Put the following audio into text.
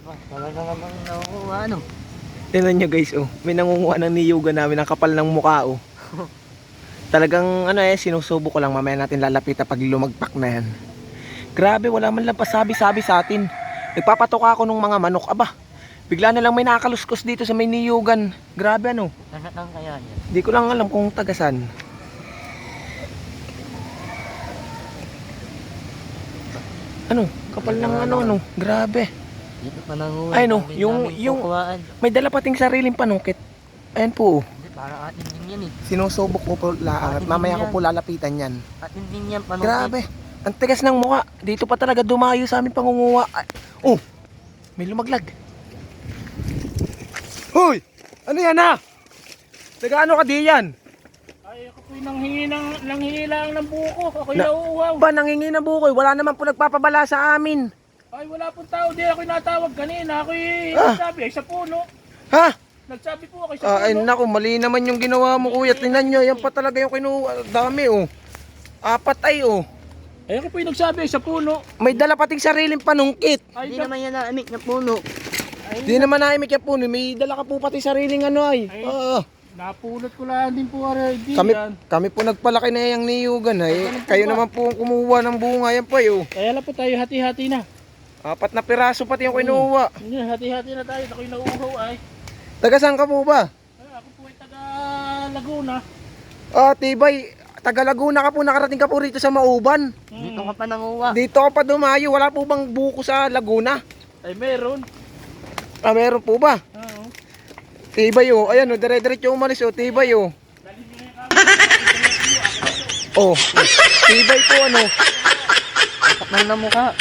Wala na namang nakukuha, ano? Tingnan nyo guys, oh. May nangunguha ng niyugan namin, ang kapal ng mukha, oh. Talagang, sinusubo ko lang. Mamaya natin lalapitan pag lumagpak na yan. Grabe, wala man lang pasabi-sabi sa atin. Nagpapatoka ako ng mga manok. Aba, bigla na lang may nakakaluskos dito sa may niyugan. Grabe, ano? Nasaan kaya yan? Di ko lang alam kung tagasan. Ano? Kapal ng ano. Grabe. Dito pa nanguha. Ay, no, yung may dala pating sariling panungkit. Ayan po. Para atin din yan eh. Sinusubok ko po lahat. Mamaya ko po lalapitan yan. Atin din yan, panungkit. Grabe. Ang tigas ng mukha. Dito pa talaga dumayo sa amin pangunguha. Ay, oh, may lumaglag. Hoy! Ano yan ha? Taga-ano ka di yan? Ay, ako po'y nanghingi lang ng buko. Ako'y nauuhaw. Ba, nangingi na bukoy. Wala naman po nagpapabala sa amin. Ay, wala pong tao. Di ako'y natawag kanina. Ako'y nagsabi, ay sa puno. Ha? Nagsabi po ako sa puno. Ay naku, mali naman yung ginawa mo kuya. Tingnan nyo, yan pa talaga yung kinuha. Dami oh. 4 ay oh. Ay, ako po'y nagsabi, ay sa puno. May dala pating sariling panungkit. Hindi naman yan naamik na puno. Di naman naimik yan po. May dala ka po pati sariling ano ay. Ay. Oo. Napulot ko lang din po, aray. Di Kami, yan. kami po nagpalaki na yung niyugan ay. Kayo naman po ang kumuha ng bunga yan pa oh. Kaya lang po tayo, hati-hati na. 4 na piraso pati yung kinuha. Hindi, hati-hati na tayo. Ako'y nauuhaw ay. Taga saan ka po ba? Ay, ako po ay taga Laguna. Tibay. Taga Laguna ka po. Nakarating ka po rito sa Mauban. Dito ka pa nanguha. Dito ka pa dumayo. Wala po bang buko sa Laguna? Ay, meron. Meron po ba? Oo. Tibay oh. Ayan oh. Dire-diretso umalis oh. Tibay oh. Oh. Tibay po ano. Tapak na mukha.